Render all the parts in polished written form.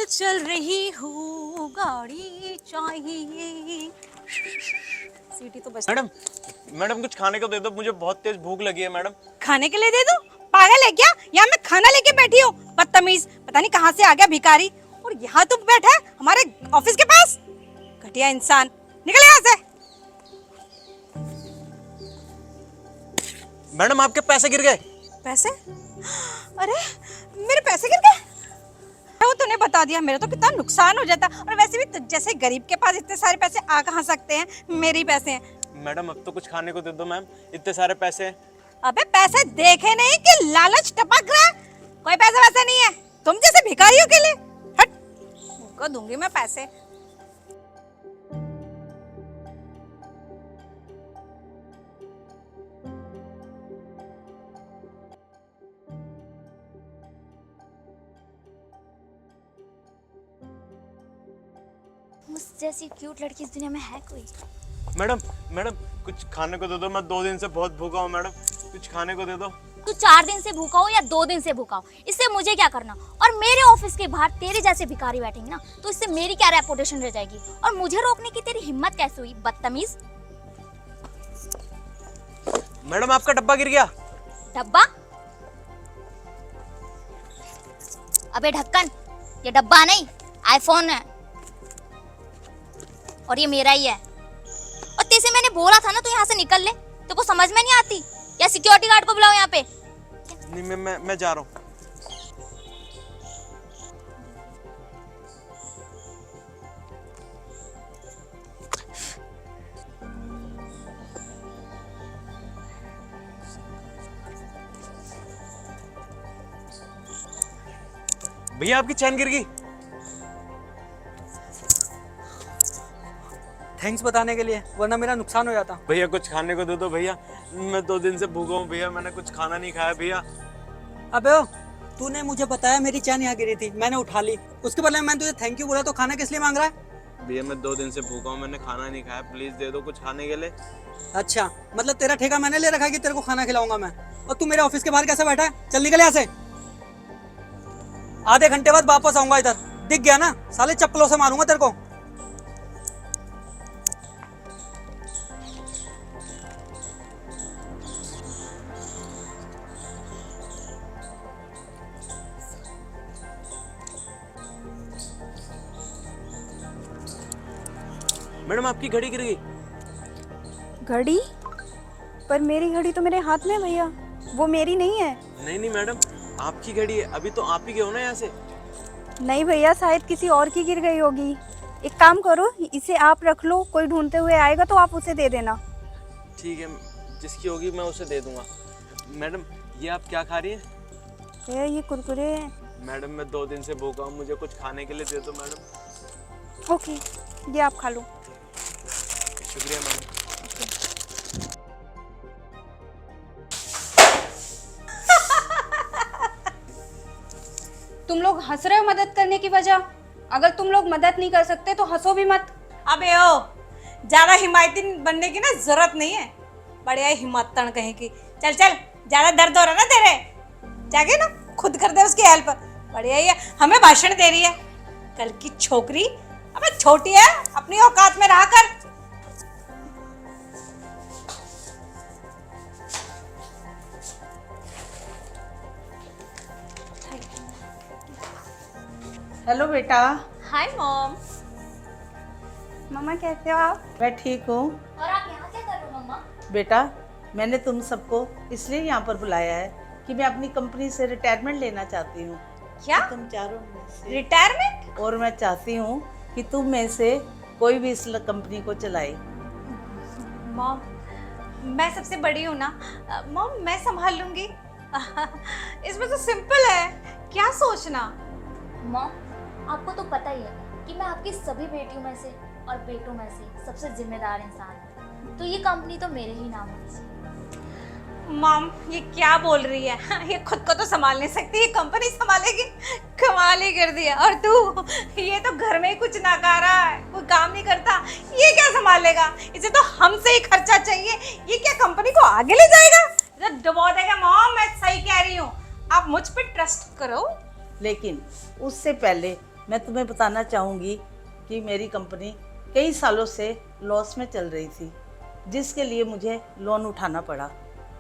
चल रही हूँ, गाड़ी चाहिए। सीटी तो बस। मैडम मैडम कुछ खाने को दे दो, मुझे बहुत तेज भूख लगी है मैडम। खाने के लिए दे दूं? पागल है क्या? यहाँ मैं खाना लेके बैठी हूँ। बदतमीज, पता नहीं कहाँ से आ गया भिखारी। और यहाँ तुम बैठा है हमारे ऑफिस के पास। घटिया इंसान, निकल यहाँ से। मैडम आपके पैसे गिर गए। पैसे? अरे मेरे पैसे गिर गए। वो तूने बता दिया, मेरा तो कितना नुकसान हो जाता। और वैसे भी जैसे गरीब के पास इतने सारे पैसे आ कहाँ सकते हैं, मेरे ही पैसे हैं। मैडम अब तो कुछ खाने को दे दो मैम, इतने सारे पैसे हैं। अबे पैसे देखे नहीं कि लालच टपक रहा है? कोई पैसे वैसे नहीं है तुम जैसे भिखारियों के लिए। हट, उनको दूंगी मैं पैसे। मुझ जैसी क्यूट लड़की इस दुनिया में है कोई? मैडम मैडम कुछ खाने को दे दो, मैं 2 दिन से बहुत भूखा हूँ मैडम, कुछ खाने को दे दो। तू 4 दिन से भूखा हो या 2 दिन से भूखा हो, इससे मुझे क्या करना? और मेरे ऑफिस के बाहर तेरे जैसे भिखारी बैठेंगे ना, तो इससे मेरी क्या रेपुटेशन रह जाएगी? और मुझे रोकने की तेरी हिम्मत कैसे हुई, बदतमीज? मैडम आपका डब्बा गिर गया। डब्बा? अबे ढक्कन, ये डब्बा नहीं आईफोन है, और ये मेरा ही है। और तेरे मैंने बोला था ना तू यहाँ से निकल ले, तो को समझ में नहीं आती? या सिक्योरिटी गार्ड को बुलाओ यहाँ पे। नहीं मैं जा रहा हूँ। भैया आपकी चैन गिर गई। थैंक्स बताने के लिए, वरना मेरा नुकसान हो जाता। भैया कुछ खाने को दे दो भैया, मैं 2 दिन से भूखा हूँ भैया, मैंने कुछ खाना नहीं खाया भैया। अबे ओ, तूने मुझे बताया मेरी चैन यहाँ गिरी थी, मैंने उठा ली, उसके बदले मैंने तुझे थैंक यू बोला, तो खाना किस लिए मांग रहा है? भैया मैं 2 दिन से भूखा हूँ, मैंने खाना नहीं खाया, प्लीज दे दो कुछ खाने के लिए। अच्छा, मतलब तेरा ठेका मैंने ले रखा है कि तेरे को खाना खिलाऊंगा मैं? और तू मेरे ऑफिस के बाहर कैसे बैठा है? चल निकल यहाँ से। आधे घंटे बाद वापस आऊंगा इधर, दिख गया ना? साले चप्पलों से मारूंगा तेरे को। मैडम आपकी घड़ी गिर गई। घड़ी? पर मेरी घड़ी तो मेरे हाथ में है भैया, वो मेरी नहीं है। नहीं मैडम आपकी घड़ी है, अभी तो आप ही गए हो ना यहाँ से। नहीं भैया, शायद किसी और की गिर गई होगी। एक काम करो, इसे आप रख लो, कोई ढूंढते हुए आएगा तो आप उसे दे देना। ठीक है, जिसकी होगी मैं उसे दे दूंगा। मैडम ये आप क्या खा रही हैं? ये कुरकुरे हैं। मैडम मैं 2 दिन से भूखा हूँ, मुझे कुछ खाने के लिए दे दो मैडम। ओके, ये आप खा लो। शुक्रिया मैडम। तुम लोग हंस रहे हो मदद करने की वजह? अगर तुम लोग मदद नहीं कर सकते तो हंसो भी मत। अबे ओ, ज्यादा हिमायती बनने की ना जरूरत नहीं है। बढ़िया हिम्मतन कहीं की। चल चल, ज्यादा दर्द हो रहा ना तेरे, जाके ना खुद कर दे उसकी हेल्प। बढ़िया ही है, हमें भाषण दे रही है कल की छोकरी। अबे छोटी है, अपनी औकात में रहा कर। हेलो बेटा। Hi mom. मम्मा कैसे हो आप? मैं ठीक हूँ। और आप यहाँ क्या कर रहे हो मम्मा? बेटा मैंने तुम सबको इसलिए यहाँ पर बुलाया है कि मैं अपनी कंपनी से रिटायरमेंट लेना चाहती हूँ। क्या? तुम चारों में से रिटायरमेंट? और मैं चाहती हूँ कि तुम में से कोई भी इस कंपनी को चलाए। मॉम मैं सबसे बड़ी हूँ ना मॉम, मैं संभाल लूंगी। इसमें तो सिंपल है, क्या सोचना। मॉम आपको तो पता ही है कि मैं आपकी सभी बेटियों में से और बेटों में से सबसे जिम्मेदार इंसान हूँ, तो ये कंपनी तो मेरे ही नाम होनी चाहिए। मॉम ये क्या बोल रही है? ये खुद को तो संभाल नहीं सकती, ये कंपनी संभालेगी? कमाल ही कर दिया। और तू, ये तो घर में ही कुछ नकारा है, कोई काम नहीं करता, ये क्या संभालेगा? इसे तो हमसे ही खर्चा चाहिए, ये क्या कंपनी को आगे ले जाएगा? इसे डुबो देगा। मॉम मैं सही कह रही हूँ, आप मुझ पे ट्रस्ट करो। लेकिन उससे पहले मैं तुम्हें बताना चाहूँगी कि मेरी कंपनी कई सालों से लॉस में चल रही थी, जिसके लिए मुझे लोन उठाना पड़ा।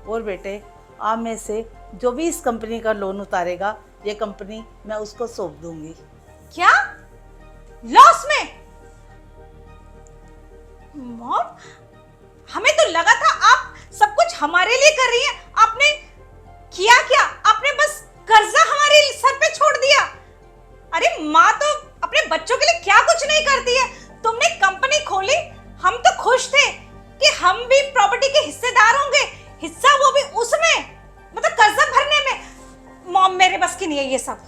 और बेटे, आप में से जो भी इस कंपनी का लोन उतारेगा, ये कंपनी मैं उसको सौंप दूंगी। क्या लॉस में? मॉम, हमें तो लगा था आप सब कुछ हमारे लिए कर रही हैं। आपने किया क्या? आपने बस कर्जा हमारे सर पे छोड़ दिया। अरे माँ तो अपने बच्चों के लिए क्या कुछ नहीं करती है। तुमने कंपनी खोली, हम तो खुश थे कि हम भी प्रॉपर्टी के हिस्सेदार होंगे, हिस्सा वो भी उसमें, मतलब कर्जा भरने में। मॉम, मेरे बस की नहीं है ये सब।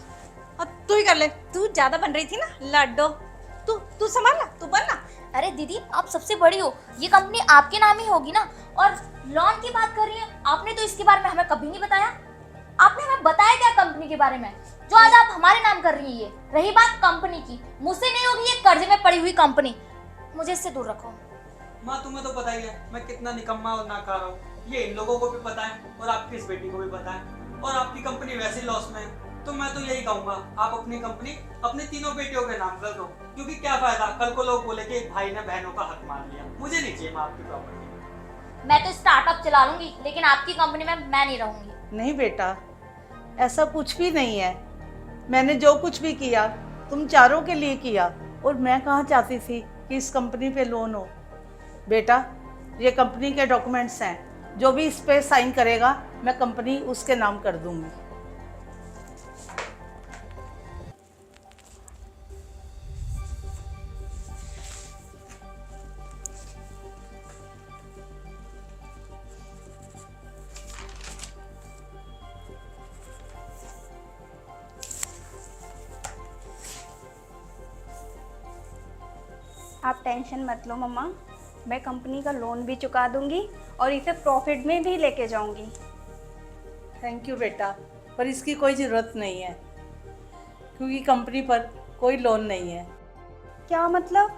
अब तू ही कर ले, तू ज्यादा बन रही थी ना लड्डो। तू संभाल ना, तू बन ना। अरे दीदी, आप सबसे बड़ी हो, ये कंपनी आपके नाम ही होगी ना। और लोन की बात कर रही है, आपने तो इसके बारे में हमें कभी नहीं बताया। आपने हमें बताया क्या कंपनी के बारे में, जो आज आप हमारे नाम कर रही है? रही बात कंपनी की, मुझसे नहीं होगी ये कर्जे में पड़ी हुई कंपनी। मुझे इससे दूर रखो। माँ, तुम्हें तो पता ही है मैं कितना निकम्मा और नाकारा हूँ। ये इन लोगों को भी पता है और आपकी इस बेटी को भी पता है। और आपकी कंपनी वैसे लॉस में है, तो मैं तो यही कहूँगा आप अपनी कंपनी अपने तीनों बेटियों के नाम कर दो। क्योंकि क्या फायदा, कल को लोग बोले कि एक भाई ने बहनों का हक मान लिया। मुझे नहीं चाहिए माँ आपकी प्रॉपर्टी। मैं तो स्टार्टअप चला लूंगी, लेकिन आपकी कंपनी में मैं नहीं रहूंगी। नहीं बेटा, ऐसा कुछ भी नहीं है। मैंने जो कुछ भी किया तुम चारों के लिए किया, और मैं कहाँ चाहती थी कि इस कंपनी पे लोन हो। बेटा, ये कंपनी के डॉक्यूमेंट्स हैं, जो भी इस पे साइन करेगा मैं कंपनी उसके नाम कर दूंगी। आप टेंशन मत लो मम्मा, मैं कंपनी का लोन भी चुका दूंगी और इसे प्रॉफिट में भी लेके जाऊंगी। थैंक यू बेटा, पर इसकी कोई ज़रूरत नहीं है, क्योंकि कंपनी पर कोई लोन नहीं है। क्या मतलब?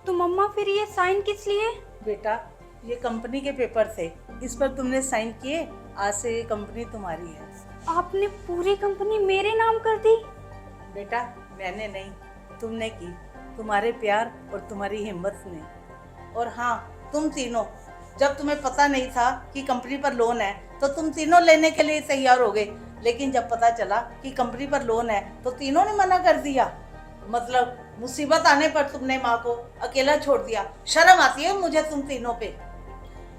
तो मम्मा फिर ये साइन किस लिए? बेटा, ये कंपनी के पेपर थे, इस पर तुमने साइन किए, आज से ये कंपनी तुम्हारी है। आपने पूरी कंपनी मेरे नाम कर दी? बेटा, मैंने नहीं, तुमने की, तुम्हारे प्यार और तुम्हारी हिम्मत ने। और हाँ, तुम तीनों, जब तुम्हें पता नहीं था कि कंपनी पर लोन है, तो तुम तीनों लेने के लिए तैयार हो गए। लेकिन जब पता चला कि कंपनी पर लोन है, तो तीनों ने मना कर दिया। मतलब मुसीबत आने पर तुमने माँ को अकेला छोड़ दिया। शर्म आती है मुझे तुम तीनों पे।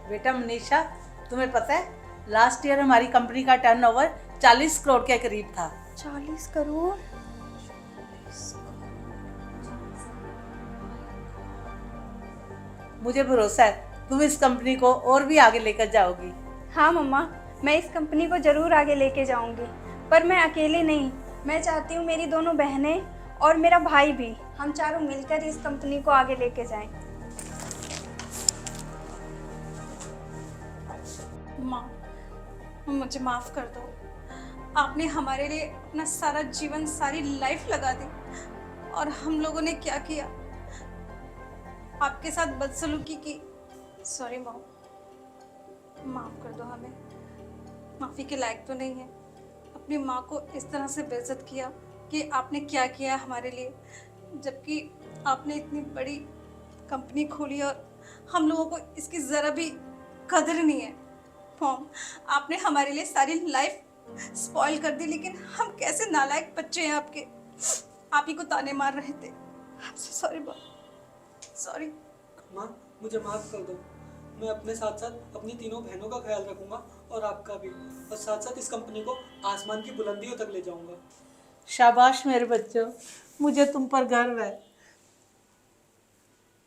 बेटा मनीषा, तुम्हें पता है लास्ट ईयर हमारी कंपनी का टर्नओवर 40 करोड़ के करीब था। 40 करोड़? मुझे भरोसा है तुम इस कंपनी को और भी आगे लेकर जाओगी। हाँ मम्मा, मैं इस कंपनी को ज़रूर आगे लेके जाऊंगी, पर मैं अकेले नहीं, मैं चाहती हूँ मेरी दोनों बहनें और मेरा भाई भी, हम चारों मिलकर इस कंपनी को आगे लेके जाएं। माँ, मुझे माफ कर दो। आपने हमारे लिए अपना सारा जीवन, सारी लाइफ लगा दी, और हम लोगों ने क्या किया, आपके साथ बदसलूकी की। सॉरी माँ, माफ कर दो हमें। माफी के लायक तो नहीं है। अपनी माँ को इस तरह से बेइज्जत किया कि आपने क्या किया हमारे लिए, जबकि आपने इतनी बड़ी कंपनी खोली और हम लोगों को इसकी ज़रा भी कदर नहीं है। मॉम, आपने हमारे लिए सारी लाइफ स्पॉइल कर दी, लेकिन हम कैसे नालायक बच्चे हैं आपके। आप ही को ताने मार रहे थे। Sorry mom, sorry. माँ, मुझे माफ कर दो। मैं अपने साथ साथ अपनी तीनों बहनों का ख्याल रखूंगा और आपका भी, और साथ साथ इस कंपनी को आसमान की बुलंदियों तक ले जाऊंगा। शाबाश मेरे बच्चों, मुझे तुम पर गर्व है।